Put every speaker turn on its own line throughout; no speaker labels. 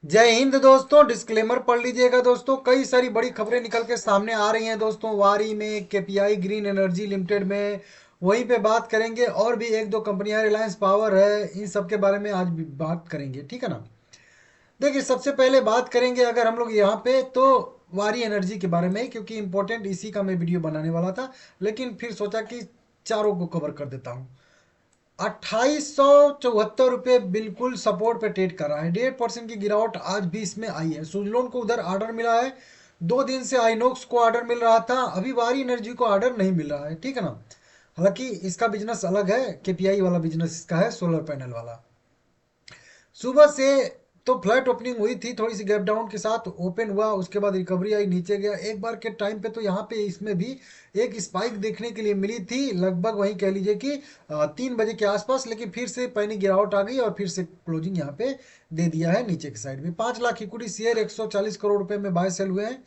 जय हिंद दोस्तों। डिस्क्लेमर पढ़ लीजिएगा दोस्तों। कई सारी बड़ी खबरें निकल के सामने आ रही हैं दोस्तों। वारी में, केपीआई ग्रीन एनर्जी लिमिटेड में, वहीं पे बात करेंगे। और भी एक दो कंपनियां, रिलायंस पावर है, इन सब के बारे में आज भी बात करेंगे, ठीक है ना। देखिए, सबसे पहले बात करेंगे अगर हम लोग यहाँ पे तो वारी एनर्जी के बारे में, क्योंकि इंपॉर्टेंट इसी का मैं वीडियो बनाने वाला था, लेकिन फिर सोचा कि चारों को कवर कर देता हूँ। 2874 रुपये बिल्कुल सपोर्ट पे ट्रेड कर रहा है। 1.5% की गिरावट आज भी इसमें आई है। सुजलोन को उधर ऑर्डर मिला है, 2 दिन से आइनोक्स को ऑर्डर मिल रहा था, अभी वारी एनर्जी को ऑर्डर नहीं मिल रहा है, ठीक है ना। हालांकि इसका बिजनेस अलग है, केपीआई वाला बिजनेस इसका है, सोलर पैनल वाला। सुबह से तो फ्लैट ओपनिंग हुई थी, थोड़ी सी गैप डाउन के साथ ओपन हुआ, उसके बाद रिकवरी आई, नीचे गया। एक बार के टाइम पे तो यहाँ पे इसमें भी एक स्पाइक देखने के लिए मिली थी, लगभग वही कह लीजिए कि 3 बजे के आसपास, लेकिन फिर से पैनी गिरावट आ गई और फिर से क्लोजिंग यहाँ पे दे दिया है नीचे की साइड में। 5 लाख इक्विटी शेयर 140 करोड़ रुपए में बाय सेल हुए हैं।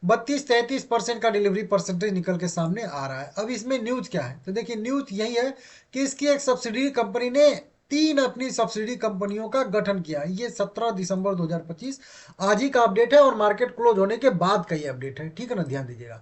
32-33% का डिलीवरी परसेंटेज निकल के सामने आ रहा है। अब इसमें न्यूज क्या है, तो देखिए न्यूज यही है कि इसकी एक सब्सिडी कंपनी ने 3 अपनी सब्सिडी कंपनियों का गठन किया है। ये 17 दिसंबर 2025 आज ही का अपडेट है और मार्केट क्लोज होने के बाद का ये अपडेट है, ठीक है ना, ध्यान दीजिएगा।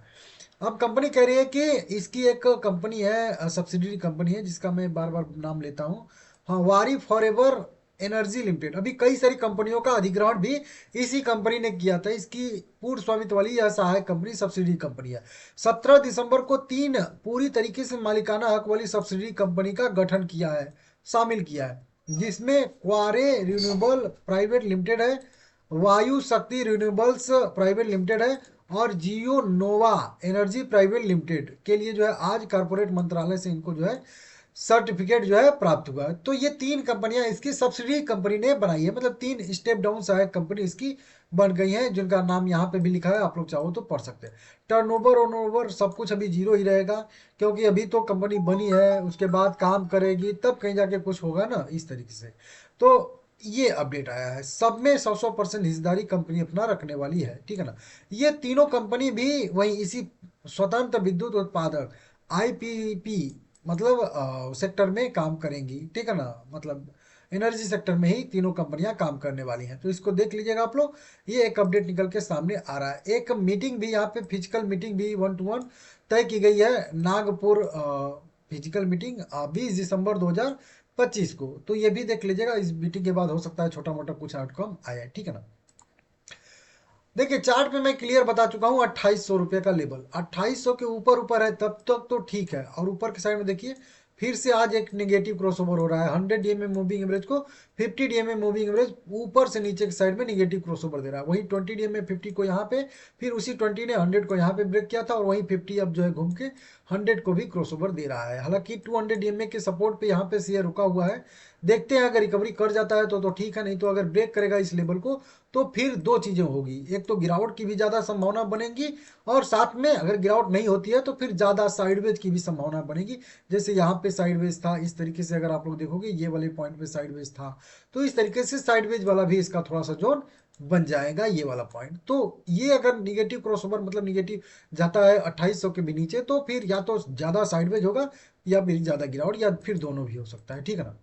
अब कंपनी कह रही है कि इसकी एक कंपनी है, सब्सिडरी कंपनी है, जिसका मैं बार बार नाम लेता हूँ। हाँ, वारी फॉरएवर एनर्जी लिमिटेड। अभी कई सारी कंपनियों का अधिग्रहण भी इसी कंपनी ने किया था। इसकी पूर्ण स्वामित्व वाली यह सहायक कंपनी सब्सिडी कंपनी है। 17 दिसंबर को 3 पूरी तरीके से मालिकाना हक वाली सब्सिडी कंपनी का गठन किया है, शामिल किया है, जिसमें क्वारे रिन्यूएबल प्राइवेट लिमिटेड है, वायु शक्ति रिन्यूएबल्स प्राइवेट लिमिटेड है, और जियो नोवा एनर्जी प्राइवेट लिमिटेड के लिए जो है आज कारपोरेट मंत्रालय से इनको जो है सर्टिफिकेट जो है प्राप्त हुआ है। तो ये 3 कंपनियां इसकी सब्सिडी कंपनी ने बनाई है, मतलब 3 स्टेप डाउन सहायक कंपनी इसकी बन गई है, जिनका नाम यहाँ पे भी लिखा है, आप लोग चाहो तो पढ़ सकते हैं। टर्नओवर ओनओवर सब कुछ अभी जीरो ही रहेगा, क्योंकि अभी तो कंपनी बनी है, उसके बाद काम करेगी, तब कहीं जाके कुछ होगा ना, इस तरीके से। तो ये अपडेट आया है। सब में 100% हिस्सेदारी कंपनी अपना रखने वाली है, ठीक है ना। ये तीनों कंपनी भी वही इसी स्वतंत्र विद्युत उत्पादक आईपीपी मतलब सेक्टर में काम करेंगी, ठीक है ना। मतलब एनर्जी सेक्टर में ही तीनों कंपनियां काम करने वाली हैं, तो इसको देख लीजिएगा आप लोग। ये एक अपडेट निकल के सामने आ रहा है। एक मीटिंग भी यहाँ पे, फिजिकल मीटिंग भी 1-to-1 तय की गई है, नागपुर फिजिकल मीटिंग 20 दिसंबर 2025 को। तो ये भी देख लीजिएगा, इस मीटिंग के बाद हो सकता है छोटा मोटा कुछ आउटकम आया है, ठीक है ना। देखिए, चार्ट पे मैं क्लियर बता चुका हूँ, 2800 रुपये का लेवल 2800 के ऊपर ऊपर है तब तक तो ठीक है। और ऊपर के साइड में देखिए, फिर से आज एक नेगेटिव क्रॉसओवर हो रहा है। 100 DMA मूविंग एवरेज को 50 DMA मूविंग एवरेज ऊपर से नीचे के साइड में नेगेटिव क्रॉसओवर दे रहा है। वही 20 DMA 50 को यहाँ पे, फिर उसी 20 ने 100 को यहाँ पे ब्रेक किया था, और वही 50 अब जो है घूम के 100 को भी क्रॉसओवर दे रहा है। हालांकि 200 DMA के सपोर्ट पे यहाँ पे शेयर रुका हुआ है। देखते हैं, अगर रिकवरी कर जाता है तो ठीक है, नहीं तो अगर ब्रेक करेगा इस लेवल को तो फिर दो चीजें होगी। एक तो गिरावट की भी ज्यादा संभावना बनेगी, और साथ में अगर गिरावट नहीं होती है तो फिर ज्यादा साइडवेज की भी संभावना बनेगी। जैसे यहाँ पे साइडवेज था, इस तरीके से अगर आप लोग देखोगे ये वाले पॉइंट पे साइडवेज था, तो इस तरीके से साइडवेज वाला भी इसका थोड़ा सा जोन बन जाएगा, ये वाला पॉइंट। तो ये अगर निगेटिव क्रॉसओवर मतलब निगेटिव जाता है 2800 के भी नीचे, तो फिर या तो ज्यादा साइडवेज होगा, या फिर ज्यादा गिरावट, या फिर दोनों भी हो सकता है, ठीक है ना।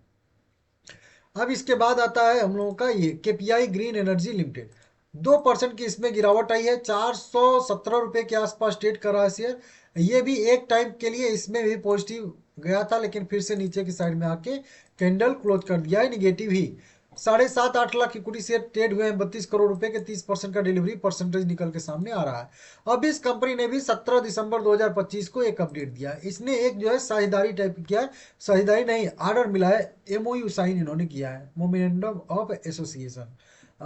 अब इसके बाद आता है हम लोगों का ये केपीआई ग्रीन एनर्जी लिमिटेड। 2% की इसमें गिरावट आई है, 417 रुपये के आसपास ट्रेड कर रहा है शेयर। ये भी एक टाइम के लिए इसमें भी पॉजिटिव गया था, लेकिन फिर से नीचे की साइड में आके कैंडल क्लोज कर दिया है निगेटिव ही। 7.5-8 लाख इक्विटी शेयर ट्रेड हुए हैं 32 करोड़ रुपए के। 30% का डिलीवरी परसेंटेज निकल के सामने आ रहा है। अब इस कंपनी ने भी 17 दिसंबर 2025 को एक अपडेट दिया है। इसने एक जो है साझेदारी टाइप किया है, साझेदारी नहीं, ऑर्डर मिला है, एमओयू साइन इन्होंने किया है, मोमेंडम ऑफ एसोसिएशन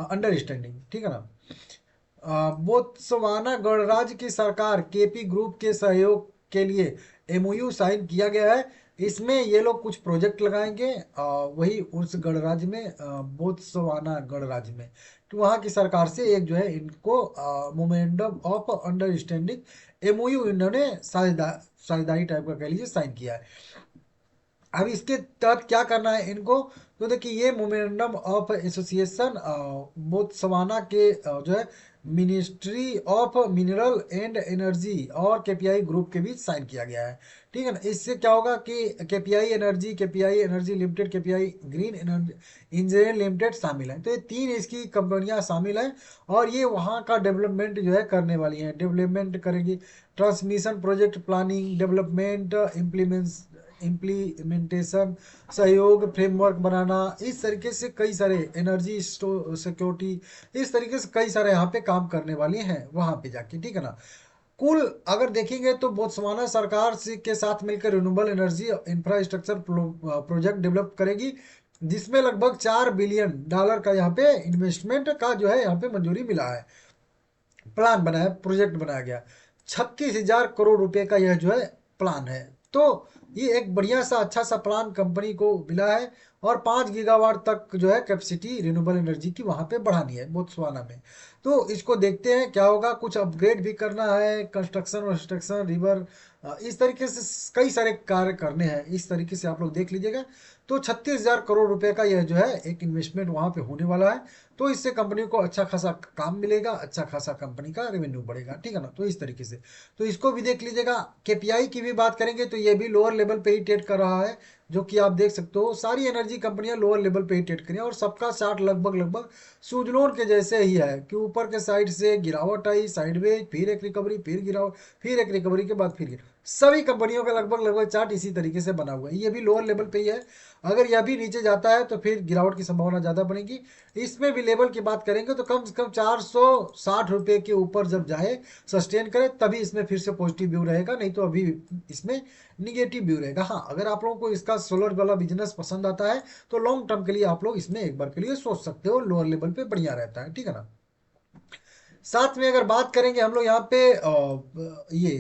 अंडरस्टैंडिंग, ठीक है ना। बोत्सवाना गणराज्य की सरकार केपी ग्रुप के सहयोग के लिए एमओयू साइन किया गया है। इसमें ये लोग कुछ प्रोजेक्ट लगाएंगे, वही उस गणराज्य में, बोत्सवाना गणराज्य में, तो वहाँ की सरकार से एक जो है इनको मोमेंडम ऑफ अंडरस्टैंडिंग एमओयू इन्होंने साझेदारी टाइप का कह लीजिए साइन किया है। अब इसके तहत क्या करना है इनको, तो देखिए ये मोमेंटम ऑफ एसोसिएशन बोत्सवाना के जो है ministry of mineral and energy और केपीआई ग्रुप के बीच साइन किया गया है। ठीक है ना। इससे क्या होगा कि KPI energy limited, KPI green energy engineer limited शामिल है। तो ये तीन इसकी कंपनियां शामिल हैं और ये वहाँ का डेवलपमेंट जो है करने वाली हैं, डेवलपमेंट करेगी। Transmission project planning, development, implementation, सहयोग फ्रेमवर्क बनाना, इस तरीके से कई सारे एनर्जी सिक्योरिटी, इस तरीके से कई सारे यहाँ पे काम करने वाले हैं वहाँ पे जाके। ठीक है ना। कुल अगर देखेंगे तो बोत्सवाना सरकार के साथ मिलकर renewable energy infrastructure project develop करेगी, जिसमें लगभग $4 बिलियन का यहाँ पे इन्वेस्टमेंट का जो है यहाँ पे मंजूरी मिला है, प्लान बनाया, प्रोजेक्ट बनाया गया। 36,000 करोड़ रुपए का यह जो है प्लान है। तो ये एक बढ़िया सा अच्छा सा प्लान कंपनी को मिला है और 5 गीगावाट तक जो है कैपेसिटी रिन्यूएबल एनर्जी की वहां पे बढ़ानी है बोत्सवाना में। तो इसको देखते हैं क्या होगा, कुछ अपग्रेड भी करना है, कंस्ट्रक्शन वंस्ट्रक्शन रिवर, इस तरीके से कई सारे कार्य करने हैं। इस तरीके से आप लोग देख लीजिएगा। तो 36,000 करोड़ रुपए का यह जो है एक इन्वेस्टमेंट वहां पे होने वाला है। तो इससे कंपनी को अच्छा खासा काम मिलेगा, अच्छा खासा कंपनी का रेवेन्यू बढ़ेगा। ठीक है ना। तो इस तरीके से तो इसको भी देख लीजिएगा। केपीआई की भी बात करेंगे तो ये भी लोअर लेवल पे ही ट्रेड कर रहा है, जो कि आप देख सकते हो सारी एनर्जी कंपनियां लोअर लेवल पे ही ट्रेड करी और सबका चार्ट लगभग लगभग सुजलोन के जैसे ही है कि ऊपर के साइड से गिरावट आई, साइडवेज, फिर एक रिकवरी, फिर गिरावट, फिर एक रिकवरी के बाद फिर सभी कंपनियों का लगभग लगभग चार्ट इसी तरीके से बना हुआ है। ये भी लोअर लेवल पे ही है। अगर यह भी नीचे जाता है तो फिर गिरावट की संभावना ज़्यादा बनेगी। इसमें भी लेवल की बात करेंगे तो कम से कम 460 रुपये के ऊपर जब जाए, सस्टेन करे, तभी इसमें फिर से पॉजिटिव व्यू रहेगा, नहीं तो अभी इसमें निगेटिव व्यू रहेगा। हाँ, अगर आप लोगों को इसका सोलर वाला बिजनेस पसंद आता है तो लॉन्ग टर्म के लिए आप लोग इसमें एक बार के लिए सोच सकते हो, लोअर लेवल पे बढ़िया रहता है। ठीक है ना। साथ में अगर बात करेंगे हम लोग यहाँ पे ये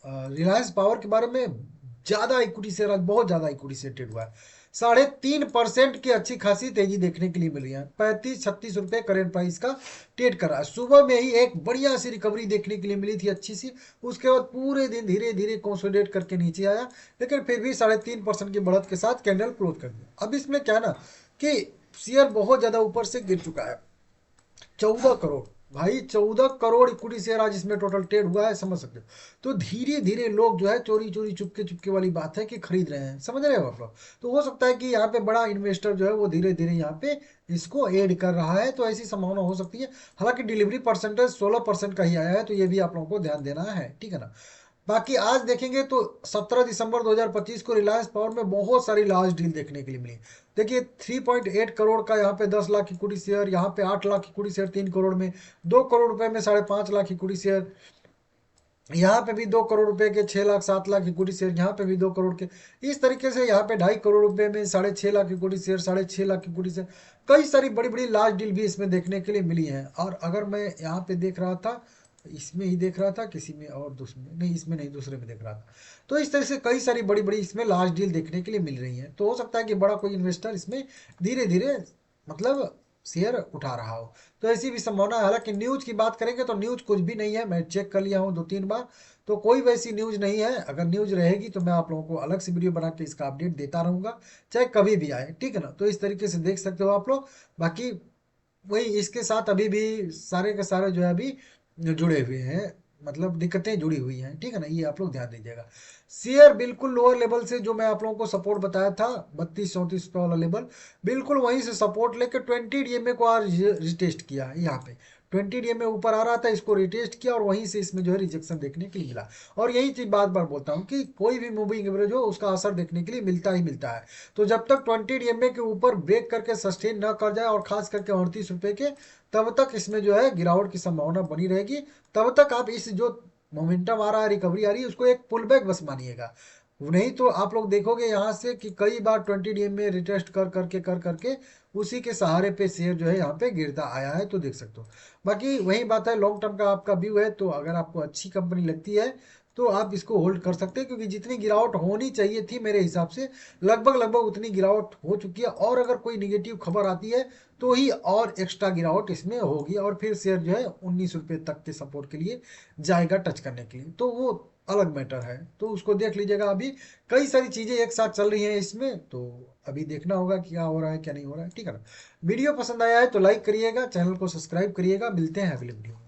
रिलायंस पावर के बारे में, ज्यादा इक्विटी शेयर आज बहुत ज्यादा इक्विटी शेयर ट्रेड हुआ है। 3.5% की अच्छी खासी तेजी देखने के लिए मिल रही है। 35-36 रुपए करेंट प्राइस का ट्रेड कर रहा है। सुबह में ही एक बढ़िया सी रिकवरी देखने के लिए मिली थी अच्छी सी, उसके बाद पूरे दिन धीरे धीरे कंसोलिडेट करके नीचे आया, लेकिन फिर भी 3.5% की बढ़त के साथ कैंडल क्लोज कर दिया। अब इसमें क्या है ना कि शेयर बहुत ज्यादा ऊपर से गिर चुका है। 14 करोड़, भाई 14 करोड़ इक्विटी शेयर आज इसमें टोटल ट्रेड हुआ है, समझ सकते हो। तो धीरे धीरे लोग जो है चोरी चोरी चुपके चुपके वाली बात है कि खरीद रहे हैं, समझ रहे हो आप लोग। तो हो सकता है कि यहाँ पे बड़ा इन्वेस्टर जो है वो धीरे धीरे यहाँ पे इसको ऐड कर रहा है, तो ऐसी संभावना हो सकती है। हालांकि डिलीवरी परसेंटेज 16% का ही आया है, तो ये भी आप लोगों को ध्यान देना है। ठीक है ना। बाकी आज देखेंगे तो 17 दिसंबर 2025 को रिलायंस पावर में बहुत सारी लार्ज डील देखने के लिए मिली। देखिए 3.8 करोड़ का यहाँ पे 10 लाख इक्विटी शेयर, यहाँ पे 8 लाख इक्विटी शेयर 3 करोड़ में, 2 करोड़ रुपए में 5.5 लाख इक्विटी शेयर, यहाँ पे भी 2 करोड़ रुपए के 6 लाख 7 लाख इक्विटी शेयर, यहाँ पे भी 2 करोड़ के। इस तरीके से यहाँ पे 2.5 करोड़ रुपए में 6.5 lakh equity share, 6.5 lakh equity share, कई सारी बड़ी बड़ी लार्ज डील भी इसमें देखने के लिए मिली है। और अगर मैं यहाँ पे देख रहा था, इसमें ही देख रहा था, किसी में और दूसरे में नहीं, इसमें नहीं दूसरे में देख रहा था। तो इस तरह से कई सारी बड़ी बड़ी इसमें लार्ज डील देखने के लिए मिल रही है। तो हो सकता है कि बड़ा कोई इन्वेस्टर इसमें धीरे धीरे मतलब शेयर उठा रहा हो, तो ऐसी भी संभावना है। हालांकि न्यूज की बात करेंगे तो न्यूज कुछ भी नहीं है, मैं चेक कर लिया हूँ 2-3 बार, तो कोई वैसी न्यूज नहीं है। अगर न्यूज रहेगी तो मैं आप लोगों को अलग से वीडियो बना के इसका अपडेट देता रहूंगा, चाहे कभी भी आए। ठीक है ना। तो इस तरीके से देख सकते हो आप लोग। बाकी वही इसके साथ अभी भी सारे के सारे जो है अभी जुड़े हुए हैं, मतलब दिक्कतें जुड़ी हुई हैं। ठीक है ना। ये आप लोग ध्यान दीजिएगा। शेयर बिल्कुल लोअर लेवल से जो मैं आप लोगों को सपोर्ट बताया था 32-34 वाला लेवल, बिल्कुल वहीं से सपोर्ट लेकर 20 DMA को आज रिटेस्ट किया है। यहाँ पे 20 DMA ऊपर आ रहा था, इसको रिटेस्ट किया और वहीं से इसमें जो है रिजेक्शन देखने के लिए मिला। और यही चीज बार बार बोलता हूँ कि कोई भी मूविंग एवरेज हो उसका असर देखने के लिए मिलता ही मिलता है। तो जब तक 20 DMA के ऊपर ब्रेक करके सस्टेन न कर जाए, और खास करके 38 रुपए के, तब तक इसमें जो है गिरावट की संभावना बनी रहेगी। तब तक आप इस जो मोमेंटम आ रहा है, रिकवरी आ रही है, उसको एक पुल बैक बस मानिएगा। नहीं तो आप लोग देखोगे यहाँ से कि कई बार 20 DM में रिटेस्ट कर करके उसी के सहारे पे शेयर जो है यहाँ पे गिरता आया है, तो देख सकते हो। बाकी वही बात है, लॉन्ग टर्म का आपका व्यू है, तो अगर आपको अच्छी कंपनी लगती है तो आप इसको होल्ड कर सकते हैं, क्योंकि जितनी गिरावट होनी चाहिए थी मेरे हिसाब से लगभग लगभग उतनी गिरावट हो चुकी है। और अगर कोई निगेटिव खबर आती है तो ही और एक्स्ट्रा गिरावट इसमें होगी, और फिर शेयर जो है 19 रुपये तक के सपोर्ट के लिए जाएगा टच करने के लिए। तो वो अलग मैटर है, तो उसको देख लीजिएगा। अभी कई सारी चीज़ें एक साथ चल रही हैं इसमें, तो अभी देखना होगा कि क्या हो रहा है क्या नहीं हो रहा है, ठीक है ना। वीडियो पसंद आया है तो लाइक करिएगा, चैनल को सब्सक्राइब करिएगा। मिलते हैं अगले वीडियो में।